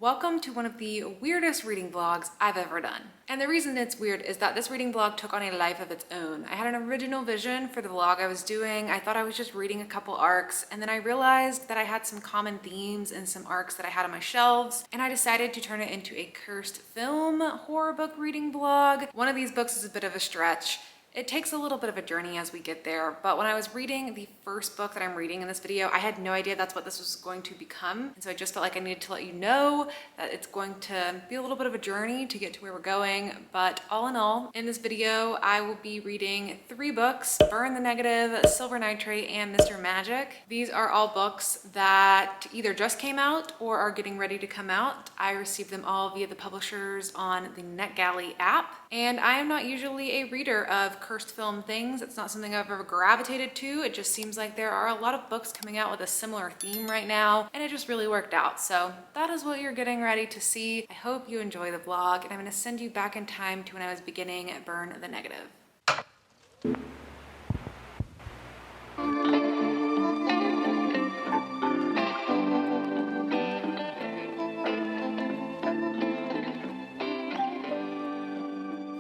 Welcome to one of the weirdest reading vlogs I've ever done. And the reason it's weird is that this reading vlog took on a life of its own. I had an original vision for the vlog I was doing. I thought I was just reading a couple arcs, and then I realized that I had some common themes in some arcs that I had on my shelves, and I decided to turn it into a cursed film horror book reading vlog. One of these books is a bit of a stretch. It takes a little bit of a journey as we get there, but when I was reading the first book that I'm reading in this video, I had no idea that's what this was going to become. And so I just felt like I needed to let you know that it's going to be a little bit of a journey to get to where we're going. But all in all, in this video, I will be reading 3 books: Burn the Negative, Silver Nitrate, and Mr. Magic. These are all books that either just came out or are getting ready to come out. I received them all via the publishers on the NetGalley app. And I am not usually a reader of cursed film things. It's not something I've ever gravitated to. It just seems like there are a lot of books coming out with a similar theme right now, and it just really worked out. So that is what you're getting ready to see. I hope you enjoy the vlog, and I'm gonna send you back in time to when I was beginning at Burn the Negative.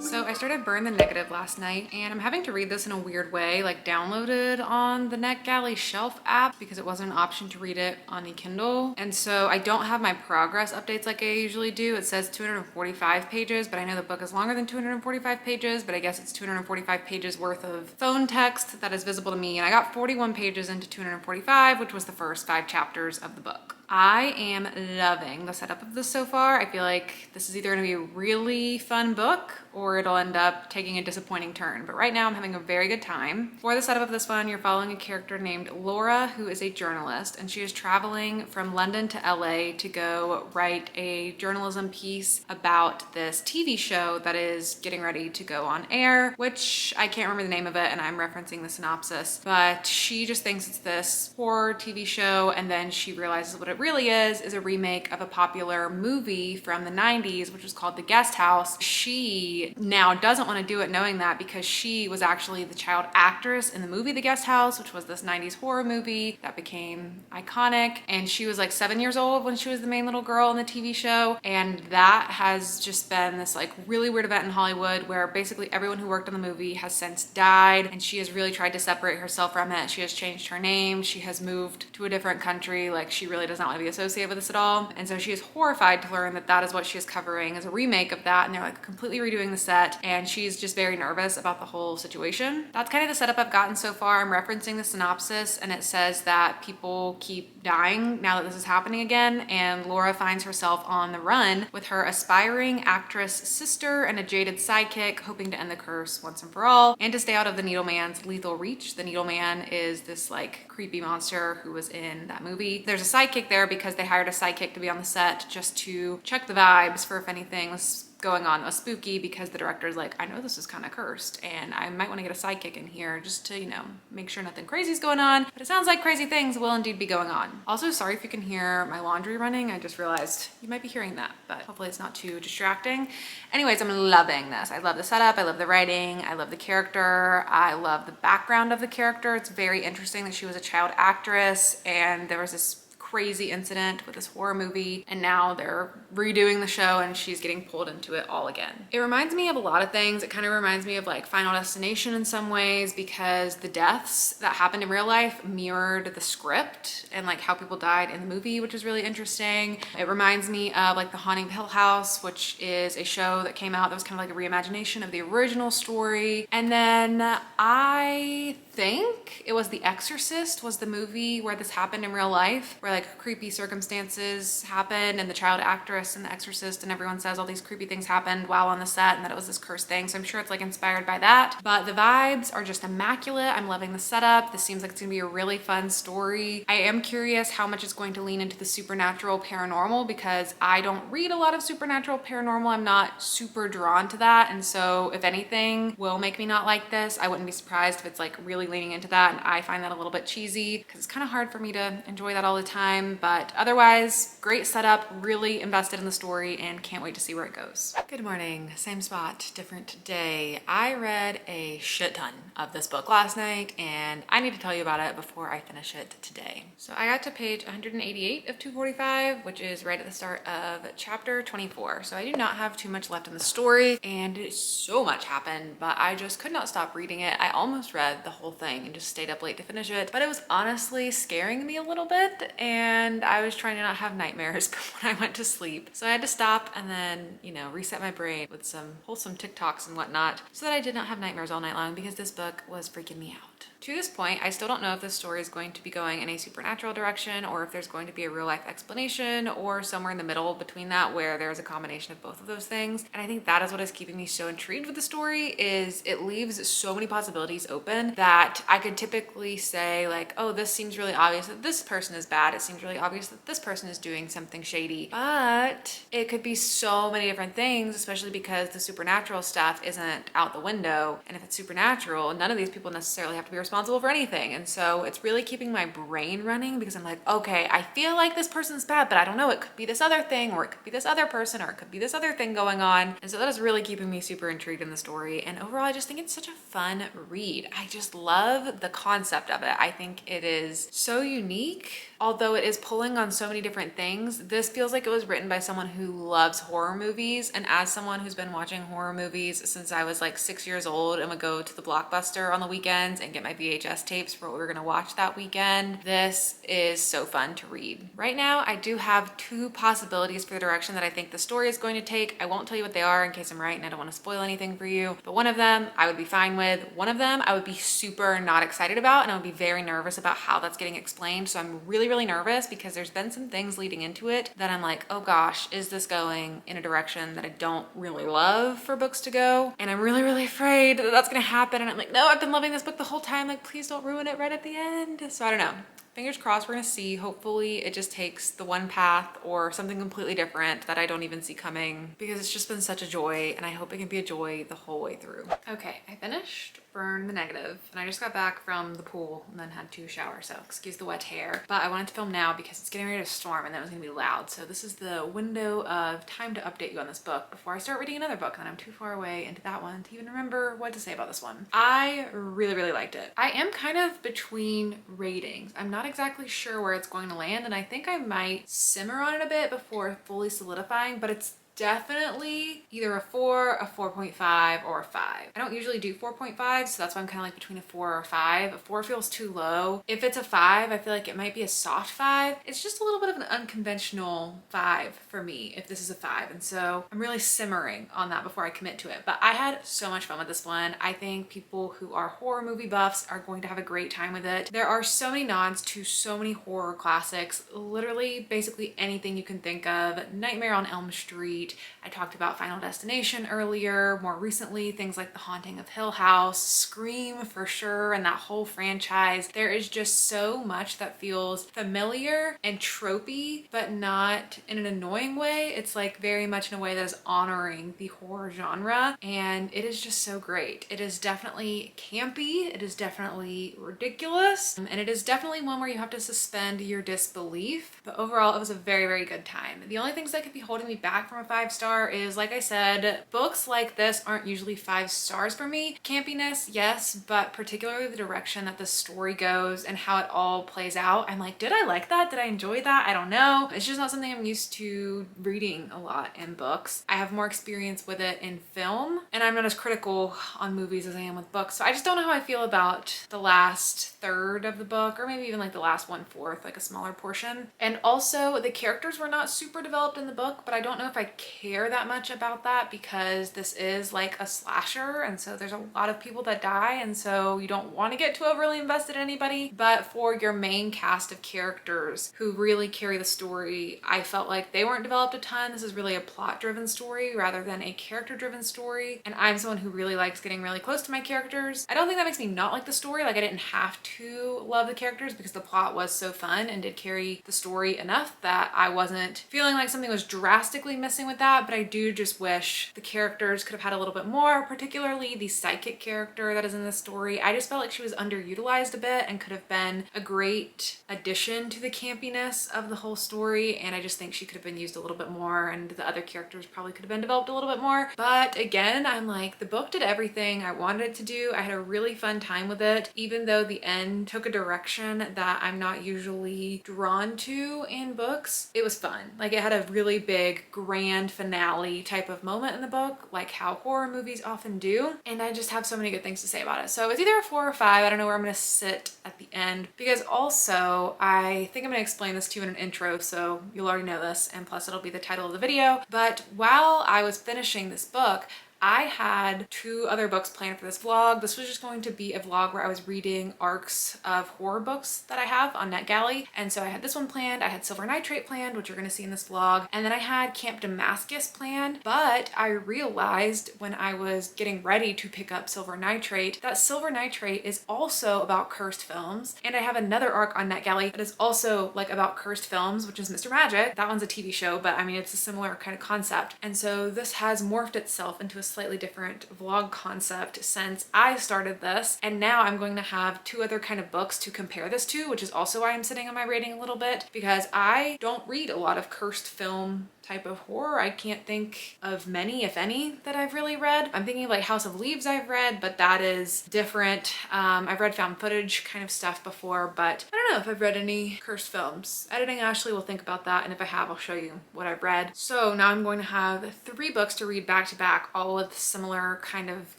So I started Burn the Negative last night, and I'm having to read this in a weird way, like downloaded on the NetGalley shelf app because it wasn't an option to read it on the Kindle. And so I don't have my progress updates like I usually do. It says 245 pages, but I know the book is longer than 245 pages, but I guess it's 245 pages worth of phone text that is visible to me. And I got 41 pages into 245, which was the first 5 chapters of the book. I am loving the setup of this so far. I feel like this is either gonna be a really fun book or it'll end up taking a disappointing turn. But right now I'm having a very good time. For the setup of this one, you're following a character named Laura, who is a journalist, and she is traveling from London to LA to go write a journalism piece about this TV show that is getting ready to go on air, which I can't remember the name of it, and I'm referencing the synopsis, but she just thinks it's this horror TV show, and then she realizes what it really is a remake of a popular movie from the 90s, which was called The Guest House. She now doesn't want to do it knowing that, because she was actually the child actress in the movie The Guest House, which was this 90s horror movie that became iconic. And she was like 7 years old when she was the main little girl in the TV show. And that has just been this like really weird event in Hollywood where basically everyone who worked on the movie has since died, and she has really tried to separate herself from it. She has changed her name. She has moved to a different country. Like, she really does not want to be associated with this at all. And so she is horrified to learn that that is what she is covering, as a remake of that. And they're like completely redoing the set, and she's just very nervous about the whole situation. That's kind of the setup I've gotten so far. I'm referencing the synopsis, and it says that people keep dying now that this is happening again, and Laura finds herself on the run with her aspiring actress sister and a jaded sidekick, hoping to end the curse once and for all and to stay out of the Needleman's lethal reach. The Needleman is this like creepy monster who was in that movie. There's a sidekick there because they hired a sidekick to be on the set just to check the vibes for if anything was going on was spooky, because the director's like, I know this is kind of cursed and I might want to get a sidekick in here just to, you know, make sure nothing crazy is going on. But it sounds like crazy things will indeed be going on. Also, sorry if you can hear my laundry running. I just realized you might be hearing that, but hopefully it's not too distracting. Anyways, I'm loving this. I love the setup. I love the writing. I love the character. I love the background of the character. It's very interesting that she was a child actress and there was this crazy incident with this horror movie, and now they're redoing the show and she's getting pulled into it all again. It reminds me of a lot of things. It kind of reminds me of like Final Destination in some ways, because the deaths that happened in real life mirrored the script and like how people died in the movie, which is really interesting. It reminds me of like The Haunting of Hill House, which is a show that came out that was kind of like a reimagination of the original story. And then I think it was The Exorcist was the movie where this happened in real life, where like creepy circumstances happened and the child actress in The Exorcist, and everyone says all these creepy things happened while on the set and that it was this cursed thing. So I'm sure it's like inspired by that, but the vibes are just immaculate. I'm loving the setup. This seems like it's gonna be a really fun story. I am curious how much it's going to lean into the supernatural paranormal, because I don't read a lot of supernatural paranormal. I'm not super drawn to that, and so if anything will make me not like this, I wouldn't be surprised if it's like really leaning into that, and I find that a little bit cheesy because it's kind of hard for me to enjoy that all the time. time, but otherwise great setup, really invested in the story and can't wait to see where it goes. Good morning, same spot, different day. I read a shit ton of this book last night and I need to tell you about it before I finish it today. So I got to page 188 of 245, which is right at the start of chapter 24. So I do not have too much left in the story and so much happened, but I just could not stop reading it. I almost read the whole thing and just stayed up late to finish it, but it was honestly scaring me a little bit and I was trying to not have nightmares when I went to sleep. So I had to stop and then, you know, reset my brain with some wholesome TikToks and whatnot so that I did not have nightmares all night long because this book was freaking me out. To this point, I still don't know if this story is going to be going in a supernatural direction or if there's going to be a real life explanation or somewhere in the middle between that where there's a combination of both of those things. And I think that is what is keeping me so intrigued with the story is it leaves so many possibilities open that I could typically say like, oh, this seems really obvious that this person is bad. It seems really obvious that this person is doing something shady, but it could be so many different things, especially because the supernatural stuff isn't out the window. And if it's supernatural, none of these people necessarily have to be responsible for anything. And so it's really keeping my brain running because I'm like, okay, I feel like this person's bad, but I don't know. It could be this other thing, or it could be this other person, or it could be this other thing going on. And so that is really keeping me super intrigued in the story. And overall, I just think it's such a fun read. I just love the concept of it. I think it is so unique. Although it is pulling on so many different things, this feels like it was written by someone who loves horror movies. And as someone who's been watching horror movies since I was like 6 years old and would go to the Blockbuster on the weekends and get my VHS tapes for what we were gonna watch that weekend, this is so fun to read. Right now, I do have two possibilities for the direction that I think the story is going to take. I won't tell you what they are in case I'm right and I don't want to spoil anything for you, but one of them I would be fine with. One of them I would be super not excited about and I would be very nervous about how that's getting explained. So I'm really nervous because there's been some things leading into it that I'm like, oh gosh, is this going in a direction that I don't really love for books to go? And I'm really afraid that that's gonna happen. And I'm like, no, I've been loving this book the whole time. Like, please don't ruin it right at the end. So I don't know. Fingers crossed, we're gonna see. Hopefully it just takes the one path or something completely different that I don't even see coming because it's just been such a joy and I hope it can be a joy the whole way through. Okay, I finished Burn the Negative and I just got back from the pool and then had 2 showers, so excuse the wet hair. But I wanted to film now because it's getting ready to storm and that was gonna be loud. So this is the window of time to update you on this book before I start reading another book and I'm too far away into that one to even remember what to say about this one. I really liked it. I am kind of between ratings. I'm not exactly sure where it's going to land and I think I might simmer on it a bit before fully solidifying, but it's definitely either a 4, a 4.5, or a 5. I don't usually do 4.5, so that's why I'm kind of like between a 4 or a 5. A 4 feels too low. If it's a 5, I feel like it might be a soft 5. It's just a little bit of an unconventional 5 for me if this is a 5. And so I'm really simmering on that before I commit to it. But I had so much fun with this one. I think people who are horror movie buffs are going to have a great time with it. There are so many nods to so many horror classics, literally basically anything you can think of. Nightmare on Elm Street. I talked about Final Destination earlier. More recently, things like The Haunting of Hill House, Scream for sure, and that whole franchise. There is just so much that feels familiar and tropey, but not in an annoying way. It's like very much in a way that is honoring the horror genre, and it is just so great. It is definitely campy, it is definitely ridiculous, and it is definitely one where you have to suspend your disbelief. But overall, it was a very good time. The only things that could be holding me back from a 5-star is, like I said, books like this aren't usually 5 stars for me. Campiness, yes, but particularly the direction that the story goes and how it all plays out. I'm like, did I like that? Did I enjoy that? I don't know. It's just not something I'm used to reading a lot in books. I have more experience with it in film, and I'm not as critical on movies as I am with books. So I just don't know how I feel about the last third of the book, or maybe even like the last 1/4, like a smaller portion. And also the characters were not super developed in the book, but I don't know if I care that much about that because this is like a slasher and so there's a lot of people that die and so you don't want to get too overly invested in anybody. But for your main cast of characters who really carry the story, I felt like they weren't developed a ton. This is really a plot-driven story rather than a character-driven story, and I'm someone who really likes getting really close to my characters. I don't think that makes me not like the story. Like, I didn't have to love the characters because the plot was so fun and did carry the story enough that I wasn't feeling like something was drastically missing with that, but I do just wish the characters could have had a little bit more, particularly the psychic character that is in this story. I just felt like she was underutilized a bit and could have been a great addition to the campiness of the whole story, and I just think she could have been used a little bit more, and the other characters probably could have been developed a little bit more. But again, I'm like, the book did everything I wanted it to do. I had a really fun time with it, even though the end took a direction that I'm not usually drawn to in books. It was fun. Like, it had a really big grand finale type of moment in the book, like how horror movies often do, and I just have so many good things to say about it. So it's either a 4 or 5. I don't know where I'm gonna sit at the end, because also I think I'm gonna explain this to you in an intro, so you'll already know this, and plus it'll be the title of the video. But while I was finishing this book, I had 2 other books planned for this vlog. This was just going to be a vlog where I was reading arcs of horror books that I have on NetGalley. And so I had this one planned, I had Silver Nitrate planned, which you're gonna see in this vlog, and then I had Camp Damascus planned. But I realized when I was getting ready to pick up Silver Nitrate that Silver Nitrate is also about cursed films. And I have another arc on NetGalley that is also like about cursed films, which is Mr. Magic. That one's a TV show, but I mean, it's a similar kind of concept. And so this has morphed itself into a slightly different vlog concept since I started this, and now I'm going to have 2 other kind of books to compare this to, which is also why I'm sitting on my rating a little bit, because I don't read a lot of cursed film type of horror. I can't think of many, if any, that I've really read. I'm thinking like House of Leaves I've read, but that is different. I've read found footage kind of stuff before, but I don't know if I've read any cursed films. Editing Ashley will think about that, and if I have, I'll show you what I've read. So now I'm going to have 3 books to read back to back, all with similar kind of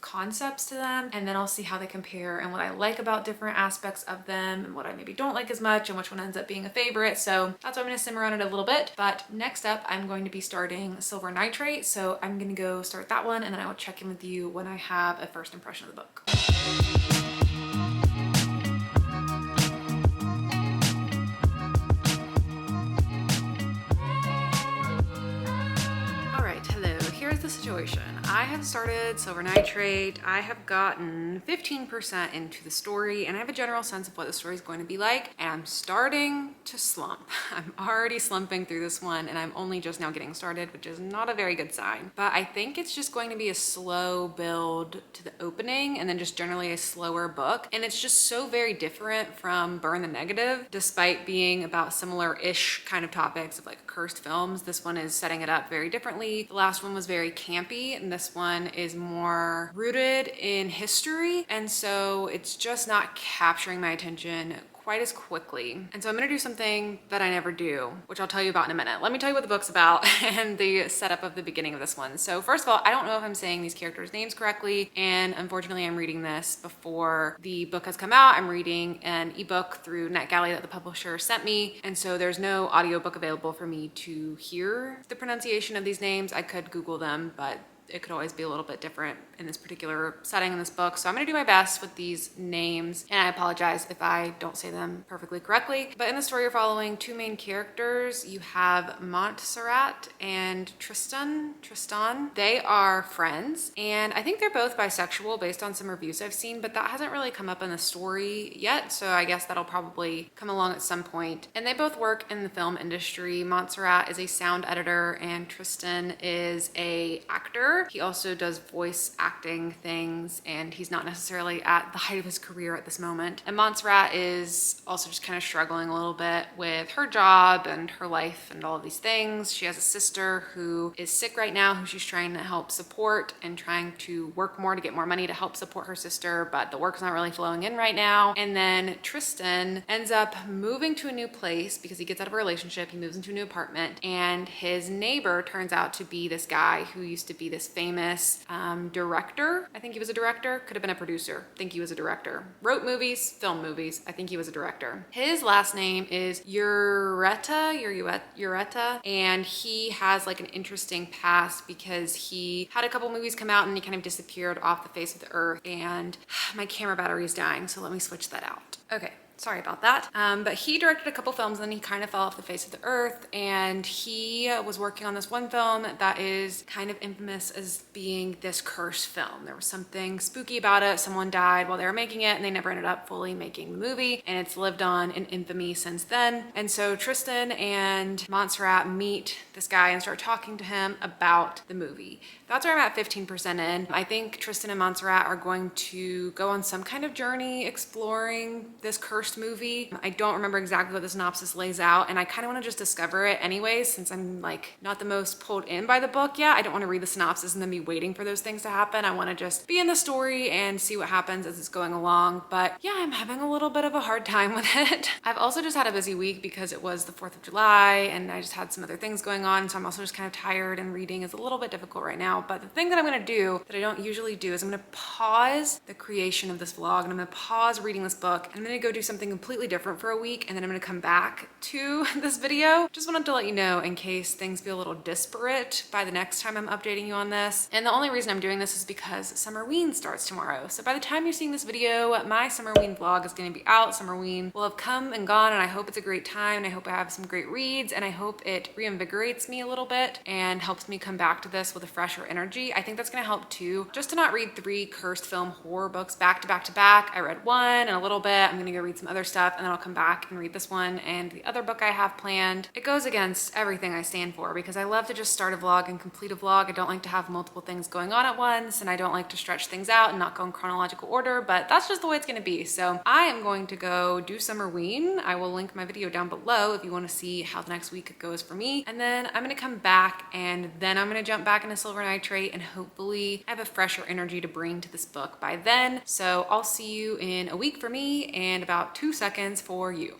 concepts to them, and then I'll see how they compare and what I like about different aspects of them and what I maybe don't like as much and which one ends up being a favorite. So that's why I'm going to simmer on it a little bit. But next up, I'm going to be starting Silver Nitrate, so I'm gonna go start that one, and then I will check in with you when I have a first impression of the book. All right, hello, here's the situation. I have started Silver Nitrate. I have gotten 15% into the story, and I have a general sense of what the story is going to be like, and I'm starting to slump. I'm already slumping through this one, and I'm only just now getting started, which is not a very good sign. But I think it's just going to be a slow build to the opening, and then just generally a slower book. And it's just so very different from Burn the Negative, despite being about similar-ish kind of topics of like cursed films. This one is setting it up very differently. The last one was very campy, and this one is more rooted in history, and so it's just not capturing my attention quite as quickly. And so I'm gonna do something that I never do, which I'll tell you about in a minute. Let me tell you what the book's about and the setup of the beginning of this one. So first of all, I don't know if I'm saying these characters' names correctly, and unfortunately I'm reading this before the book has come out. I'm reading an ebook through NetGalley that the publisher sent me, and so there's no audiobook available for me to hear the pronunciation of these names. I could Google them, but it could always be a little bit different in this particular setting in this book. So I'm gonna do my best with these names, and I apologize if I don't say them perfectly correctly. But in the story, you're following 2 main characters. You have Montserrat and Tristan. They are friends, and I think they're both bisexual based on some reviews I've seen, but that hasn't really come up in the story yet, so I guess that'll probably come along at some point. And they both work in the film industry. Montserrat is a sound editor, and Tristan is a actor. He also does voice acting things, and he's not necessarily at the height of his career at this moment. And Montserrat is also just kind of struggling a little bit with her job and her life and all of these things. She has a sister who is sick right now, who she's trying to help support and trying to work more to get more money to help support her sister, but the work's not really flowing in right now. And then Tristan ends up moving to a new place because he gets out of a relationship. He moves into a new apartment, and his neighbor turns out to be this guy who used to be this famous director. I think he was a director, could have been a producer. I think he was a director. Wrote movies, filmed movies. I think he was a director. His last name is Ureta, and he has like an interesting past because he had a couple movies come out and he kind of disappeared off the face of the earth. And my camera battery is dying, so let me switch that out. Okay. Sorry about that. But he directed a couple films and then he kind of fell off the face of the earth, and he was working on this one film that is kind of infamous as being this cursed film. There was something spooky about it. Someone died while they were making it and they never ended up fully making the movie, and it's lived on in infamy since then. And so Tristan and Montserrat meet this guy and start talking to him about the movie. That's where I'm at 15% in. I think Tristan and Montserrat are going to go on some kind of journey exploring this cursed movie. I don't remember exactly what the synopsis lays out, and I kind of want to just discover it anyways, since I'm like not the most pulled in by the book yet. I don't want to read the synopsis and then be waiting for those things to happen. I want to just be in the story and see what happens as it's going along. But yeah, I'm having a little bit of a hard time with it. I've also just had a busy week because it was the 4th of July and I just had some other things going on. So I'm also just kind of tired, and reading is a little bit difficult right now. But the thing that I'm going to do that I don't usually do is I'm going to pause the creation of this vlog, and I'm going to pause reading this book, and I'm going to go do something completely different for a week, and then I'm going to come back to this video. Just wanted to let you know in case things feel a little disparate by the next time I'm updating you on this. And the only reason I'm doing this is because Summerween starts tomorrow. So by the time you're seeing this video, my Summerween vlog is going to be out. Summerween will have come and gone, and I hope it's a great time, and I hope I have some great reads, and I hope it reinvigorates me a little bit and helps me come back to this with a fresher energy. I think that's gonna help too, just to not read 3 cursed film horror books back to back to back. I read one in a little bit. I'm gonna go read some other stuff, and then I'll come back and read this one and the other book I have planned. It goes against everything I stand for because I love to just start a vlog and complete a vlog. I don't like to have multiple things going on at once, and I don't like to stretch things out and not go in chronological order, but that's just the way it's gonna be. So I am going to go do Summerween. I will link my video down below if you wanna see how the next week goes for me. And then I'm gonna come back, and then I'm gonna jump back into Silver Nitrate, and hopefully I have a fresher energy to bring to this book by then. So I'll see you in a week for me and about 2 seconds for you.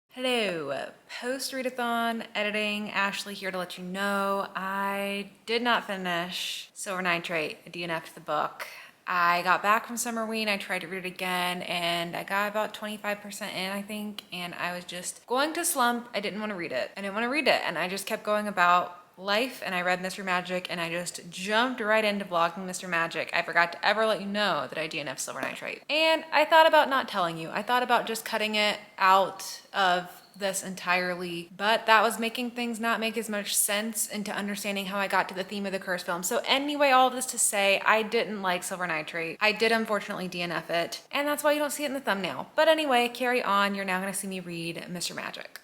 Hello, post read-a-thon editing, Ashley here to let you know I did not finish Silver Nitrate. I DNF'd the book. I got back from Summerween, I tried to read it again, and I got about 25% in, I think, and I was just going to slump. I didn't want to read it. And I just kept going about life, and I read Mr. Magic, and I just jumped right into vlogging Mr. Magic. I forgot to ever let you know that I DNF'd Silver Nitrate. And I thought about not telling you. I thought about just cutting it out of this entirely, but that was making things not make as much sense into understanding how I got to the theme of the cursed film. So anyway, all of this to say, I didn't like Silver Nitrate. I did unfortunately DNF it, and that's why you don't see it in the thumbnail. But anyway, carry on. You're now gonna see me read Mr. Magic.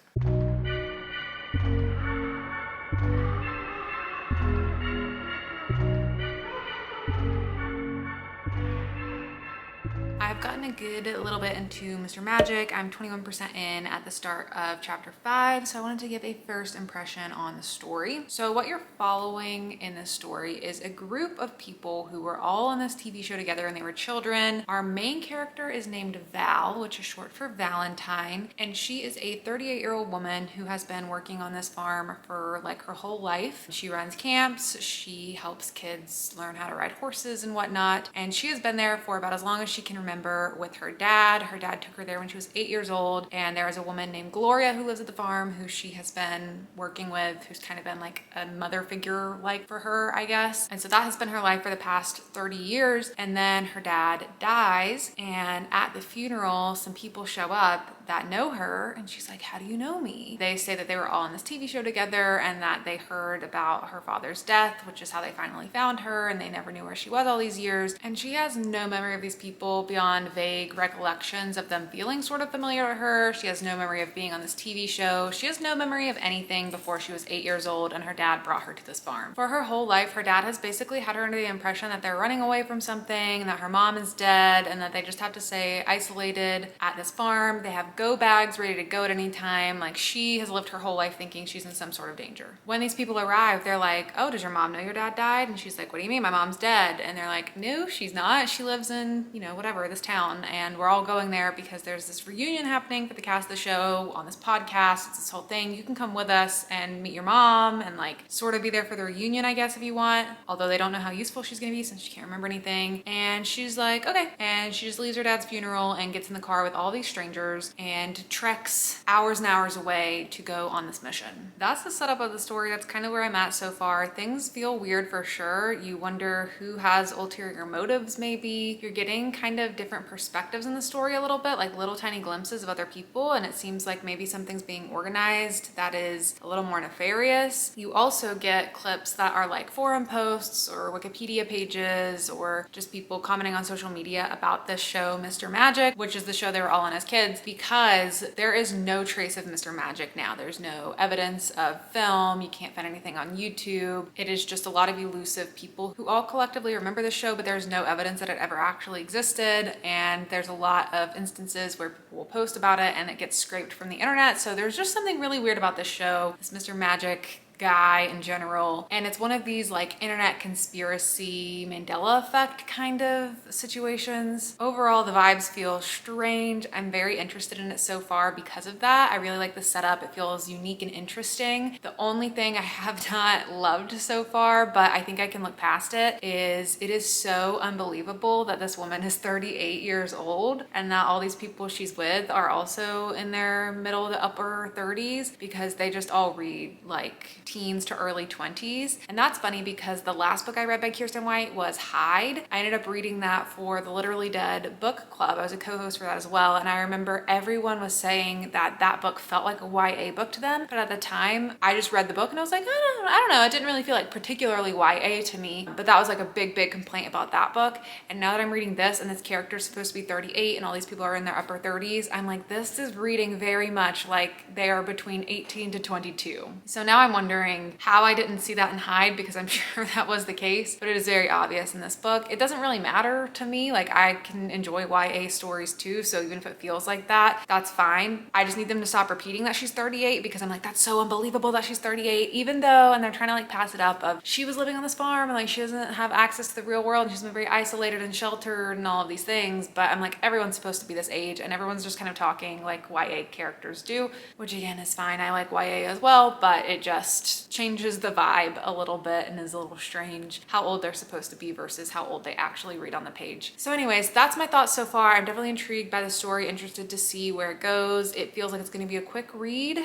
I've gotten a good little bit into Mr. Magic. I'm 21% in at the start of chapter 5, so I wanted to give a first impression on the story. So what you're following in this story is a group of people who were all on this TV show together, and they were children. Our main character is named Val, which is short for Valentine, and she is a 38-year-old woman who has been working on this farm for like her whole life. She runs camps, she helps kids learn how to ride horses and whatnot, and she has been there for about as long as she can remember with her dad. Her dad took her there when she was 8 years old, and there is a woman named Gloria who lives at the farm who she has been working with, who's kind of been like a mother figure like for her, I guess. And so that has been her life for the past 30 years. And then her dad dies, and at the funeral, some people show up that know her, and she's like, "How do you know me?" They say that they were all on this TV show together and that they heard about her father's death, which is how they finally found her, and they never knew where she was all these years. And she has no memory of these people beyond vague recollections of them feeling sort of familiar to her. She has no memory of being on this TV show. She has no memory of anything before she was 8 years old and her dad brought her to this farm. For her whole life, her dad has basically had her under the impression that they're running away from something, that her mom is dead, and that they just have to stay isolated at this farm. They have go bags ready to go at any time. Like, she has lived her whole life thinking she's in some sort of danger. When these people arrive, they're like, "Oh, does your mom know your dad died?" And she's like, "What do you mean? My mom's dead." And they're like, "No, she's not. She lives in, you know, whatever, this town. And we're all going there because there's this reunion happening for the cast of the show on this podcast. It's this whole thing. You can come with us and meet your mom and like sort of be there for the reunion, I guess, if you want." Although they don't know how useful she's gonna be since she can't remember anything. And she's like, okay. And she just leaves her dad's funeral and gets in the car with all these strangers, and and treks hours and hours away to go on this mission. That's the setup of the story. That's kind of where I'm at so far. Things feel weird for sure. You wonder who has ulterior motives maybe. You're getting kind of different perspectives in the story a little bit, like little tiny glimpses of other people, and it seems like maybe something's being organized that is a little more nefarious. You also get clips that are like forum posts or Wikipedia pages or just people commenting on social media about this show, Mr. Magic, which is the show they were all on as kids, because there is no trace of Mr. Magic now. There's no evidence of film. You can't find anything on YouTube. It is just a lot of elusive people who all collectively remember the show, but there's no evidence that it ever actually existed. And there's a lot of instances where people will post about it and it gets scraped from the internet. So there's just something really weird about this show, this Mr. Magic guy in general, and it's one of these like internet conspiracy Mandela effect kind of situations. Overall, the vibes feel strange. I'm very interested in it so far because of that. I really like the setup. It feels unique and interesting. The only thing I have not loved so far, but I think I can look past it is so unbelievable that this woman is 38 years old and that all these people she's with are also in their middle to upper 30s, because they just all read like teens to early 20s. And that's funny because the last book I read by Kiersten White was Hide. I ended up reading that for the Literally Dead book club. I was a co-host for that as well. And I remember everyone was saying that that book felt like a YA book to them. But at the time, I just read the book and I was like, I don't know. It didn't really feel like particularly YA to me. But that was like a big complaint about that book. And now that I'm reading this and this character is supposed to be 38 and all these people are in their upper 30s, I'm like, this is reading very much like they are between 18 to 22. So now I'm wondering how I didn't see that in Hide, because I'm sure that was the case, but it is very obvious in this book. It doesn't really matter to me. Like, I can enjoy YA stories too, so even if it feels like that, that's fine. I just need them to stop repeating that she's 38, because I'm like, that's so unbelievable that she's 38, even though, and they're trying to like pass it up of she was living on this farm and like she doesn't have access to the real world and she's been very isolated and sheltered and all of these things. But I'm like, everyone's supposed to be this age and everyone's just kind of talking like YA characters do, which again is fine. I like YA as well, but it just changes the vibe a little bit and is a little strange how old they're supposed to be versus how old they actually read on the page. So anyways, that's my thoughts so far. I'm definitely intrigued by the story, interested to see where it goes. It feels like it's going to be a quick read,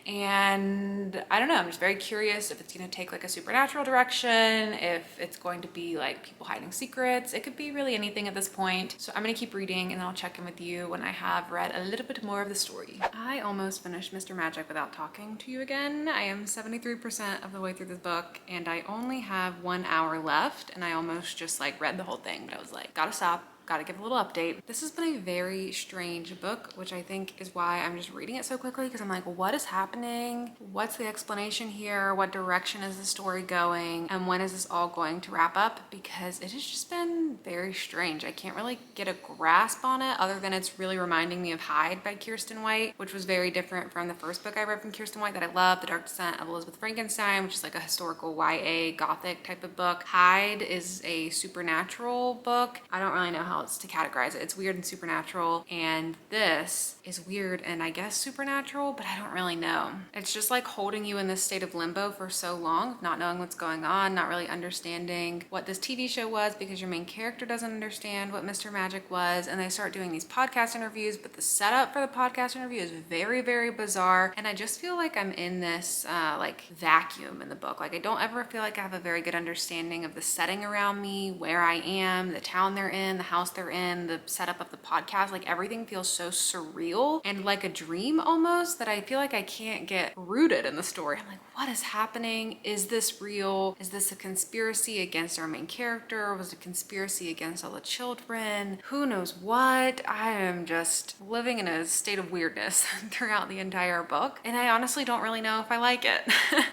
and I don't know, I'm just very curious if it's going to take like a supernatural direction, if it's going to be like people hiding secrets. It could be really anything at this point. So I'm going to keep reading and I'll check in with you when I have read a little bit more of the story. I almost finished Mr. Magic without talking to you again. I am 73% of the way through this book and I only have 1 hour left, and I almost just like read the whole thing, but I was like, gotta stop. Gotta give a little update. This has been a very strange book, which I think is why I'm just reading it so quickly, because I'm like, what is happening? What's the explanation here? What direction is the story going? And when is this all going to wrap up? Because it has just been very strange. I can't really get a grasp on it other than it's really reminding me of Hide by Kiersten White, which was very different from the first book I read from Kiersten White that I love, The Dark Descent of Elizabeth Frankenstein, which is like a historical YA gothic type of book. Hide is a supernatural book. I don't really know how else to categorize it. It's weird and supernatural, and this is weird and I guess supernatural, but I don't really know. It's just like holding you in this state of limbo for so long, not knowing what's going on, not really understanding what this TV show was, because your main character doesn't understand what Mr. Magic was, and they start doing these podcast interviews, but the setup for the podcast interview is very bizarre, and I just feel like I'm in this like vacuum in the book. Like, I don't ever feel like I have a very good understanding of the setting around me, where I am, the town they're in, the house they're in, the setup of the podcast. Like, everything feels so surreal and like a dream almost, that I feel like I can't get rooted in the story. I'm like, what is happening? Is this real? Is this a conspiracy against our main character? Was it a conspiracy against all the children? Who knows what? I am just living in a state of weirdness throughout the entire book, and I honestly don't really know if I like it.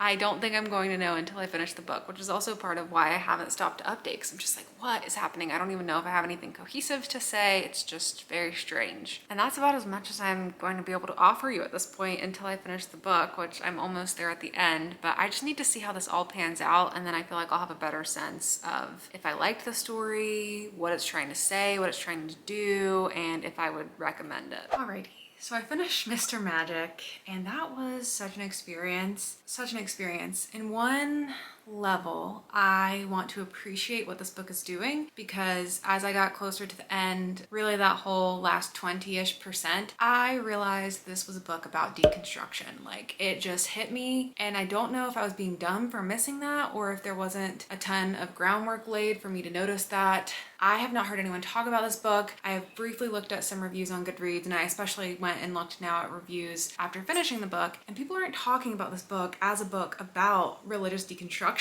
I don't think I'm going to know until I finish the book, which is also part of why I haven't stopped to update, because I'm just like, what is happening? I don't even know if I have anything cohesive to say. It's just very strange. And that's about as much as I'm going to be able to offer you at this point until I finish the book, which I'm almost there at the end. But I just need to see how this all pans out, and then I feel like I'll have a better sense of if I liked the story, what it's trying to say, what it's trying to do, and if I would recommend it. Alrighty. So I finished Mr. Magic, and that was such an experience. Such an experience. In one level, I want to appreciate what this book is doing, because as I got closer to the end, really that whole last 20-ish%, I realized this was a book about deconstruction. Like, it just hit me, and I don't know if I was being dumb for missing that or if there wasn't a ton of groundwork laid for me to notice that. I have not heard anyone talk about this book. I have briefly looked at some reviews on Goodreads, and I especially went and looked now at reviews after finishing the book, and people aren't talking about this book as a book about religious deconstruction.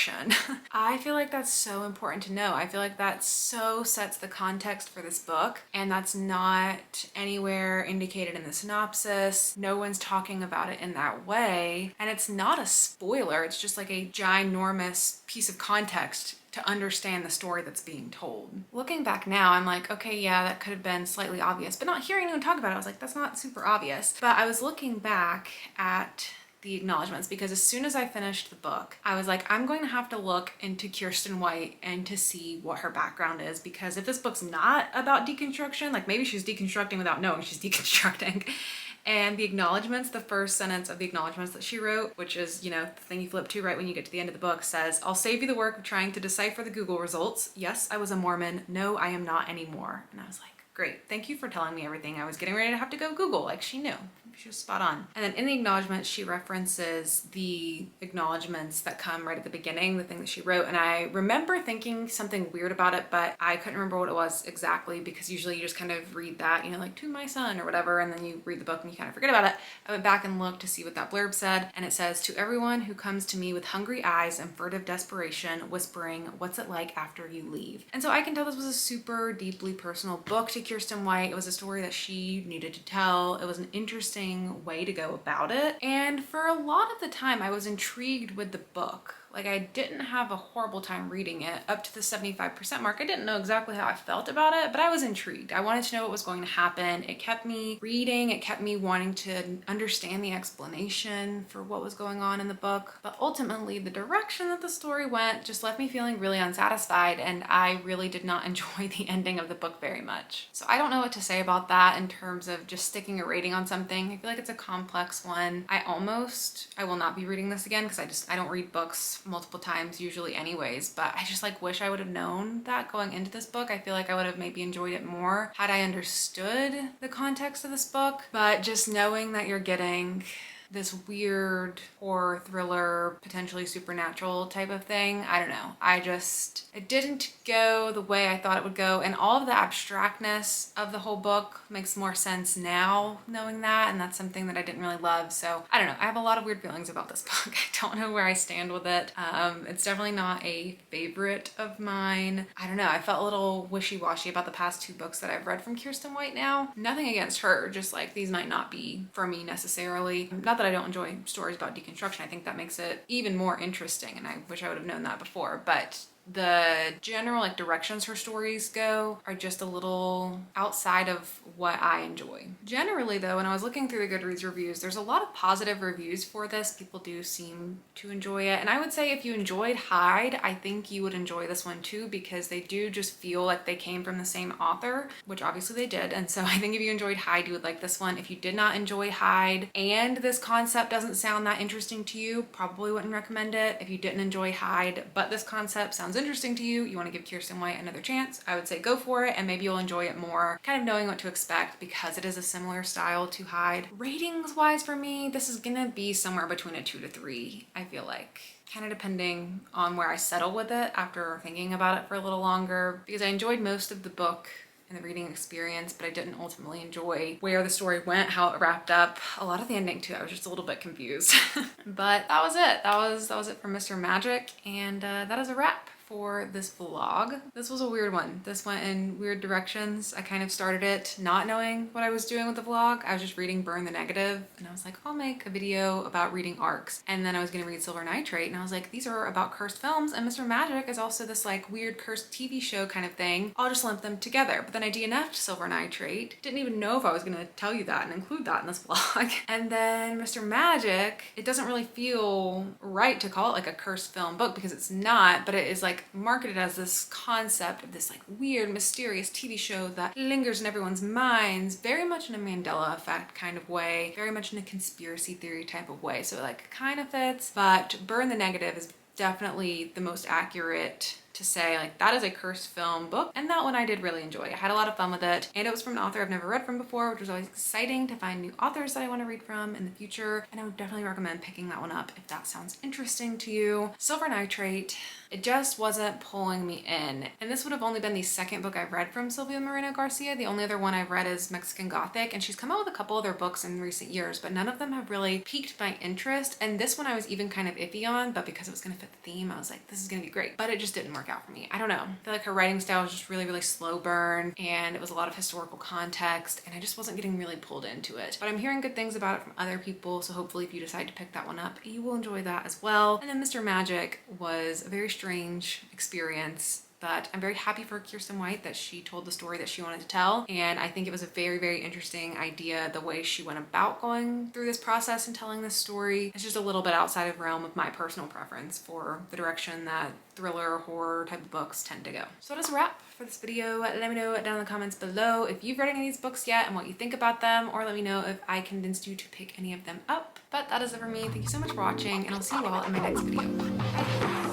I feel like that's so important to know. I feel like that so sets the context for this book, and that's not anywhere indicated in the synopsis. No one's talking about it in that way, and it's not a spoiler. It's just like a ginormous piece of context to understand the story that's being told. Looking back now, I'm like, okay, yeah, that could have been slightly obvious, but not hearing anyone talk about it, I was like, that's not super obvious. But I was looking back at the acknowledgements, because as soon as I finished the book, I was like, I'm going to have to look into Kiersten White and to see what her background is, because if this book's not about deconstruction, like maybe she's deconstructing without knowing she's deconstructing. And the acknowledgements, the first sentence of the acknowledgements that she wrote, which is, you know, the thing you flip to right when you get to the end of the book, says, I'll save you the work of trying to decipher the Google results. Yes, I was a Mormon. No, I am not anymore. And I was like, great, thank you for telling me everything. I was getting ready to have to go Google, like she knew. She was spot on. And then in the acknowledgements, she references the acknowledgements that come right at the beginning, the thing that she wrote. And I remember thinking something weird about it, but I couldn't remember what it was exactly, because usually you just kind of read that, you know, like to my son or whatever, and then you read the book and you kind of forget about it. I went back and looked to see what that blurb said, and it says, to everyone who comes to me with hungry eyes and furtive desperation, whispering, what's it like after you leave? And so I can tell this was a super deeply personal book to Kiersten White. It was a story that she needed to tell. It was an interesting way to go about it. And for a lot of the time, I was intrigued with the book. Like, I didn't have a horrible time reading it up to the 75% mark. I didn't know exactly how I felt about it, but I was intrigued. I wanted to know what was going to happen. It kept me reading. It kept me wanting to understand the explanation for what was going on in the book. But ultimately, the direction that the story went just left me feeling really unsatisfied, and I really did not enjoy the ending of the book very much. So I don't know what to say about that in terms of just sticking a rating on something. I feel like it's a complex one. I will not be reading this again, because I don't read books multiple times usually anyways, but I just like wish I would have known that going into this book. I feel like I would have maybe enjoyed it more had I understood the context of this book. But just knowing that you're getting this weird horror thriller, potentially supernatural type of thing, I don't know. It didn't go the way I thought it would go, and all of the abstractness of the whole book makes more sense now knowing that, and that's something that I didn't really love. So I don't know, I have a lot of weird feelings about this book. I don't know where I stand with it. It's definitely not a favorite of mine. I don't know, I felt a little wishy-washy about the past two books that I've read from Kiersten White now. Nothing against her, just like these might not be for me necessarily. Not that I don't enjoy stories about deconstruction. I think that makes it even more interesting, and I wish I would have known that before, but the general like directions her stories go are just a little outside of what I enjoy. Generally though, when I was looking through the Goodreads reviews, there's a lot of positive reviews for this. People do seem to enjoy it, and I would say if you enjoyed Hyde, I think you would enjoy this one too, because they do just feel like they came from the same author, which obviously they did. And so I think if you enjoyed Hyde, you would like this one. If you did not enjoy Hyde and this concept doesn't sound that interesting to you, probably wouldn't recommend it. If you didn't enjoy Hyde but this concept sounds interesting to you, you want to give Kiersten White another chance, I would say go for it, and maybe you'll enjoy it more, kind of knowing what to expect, because it is a similar style to Hyde. Ratings wise for me, this is gonna be somewhere between a 2 to 3, I feel like. Kind of depending on where I settle with it after thinking about it for a little longer, because I enjoyed most of the book in the reading experience, but I didn't ultimately enjoy where the story went, how it wrapped up. A lot of the ending too, I was just a little bit confused. But that was it. That was it for Mr. Magic, and that is a wrap for this vlog. This was a weird one. This went in weird directions. I kind of started it not knowing what I was doing with the vlog. I was just reading Burn the Negative, and I was like, I'll make a video about reading arcs. And then I was gonna read Silver Nitrate, and I was like, these are about cursed films, and Mr. Magic is also this like weird cursed TV show kind of thing. I'll just lump them together. But then I DNF'd Silver Nitrate. Didn't even know if I was gonna tell you that and include that in this vlog. And then Mr. Magic, it doesn't really feel right to call it like a cursed film book, because it's not, but it is like like marketed as this concept of this like weird, mysterious TV show that lingers in everyone's minds, very much in a Mandela effect kind of way, very much in a conspiracy theory type of way. So it like kind of fits, but Burn the Negative is definitely the most accurate to say like that is a cursed film book, and that one I did really enjoy. I had a lot of fun with it, and it was from an author I've never read from before, which was always exciting to find new authors that I want to read from in the future, and I would definitely recommend picking that one up if that sounds interesting to you. Silver Nitrate, it just wasn't pulling me in, and this would have only been the second book I've read from Silvia Moreno Garcia. The only other one I've read is Mexican Gothic, and she's come out with a couple other books in recent years, but none of them have really piqued my interest, and this one I was even kind of iffy on, but because it was going to fit the theme, I was like, this is going to be great, but it just didn't work out for me. I don't know. I feel like her writing style was just really, really slow burn, and it was a lot of historical context, and I just wasn't getting really pulled into it. But I'm hearing good things about it from other people, so hopefully if you decide to pick that one up, you will enjoy that as well. And then Mr. Magic was a very strange experience, but I'm very happy for Kirsten White that she told the story that she wanted to tell. And I think it was a very, very interesting idea, the way she went about going through this process and telling this story. It's just a little bit outside of realm of my personal preference for the direction that thriller, horror type of books tend to go. So that is a wrap for this video. Let me know down in the comments below if you've read any of these books yet and what you think about them, or let me know if I convinced you to pick any of them up. But that is it for me. Thank you so much for watching, and I'll see you all in my next video. Bye.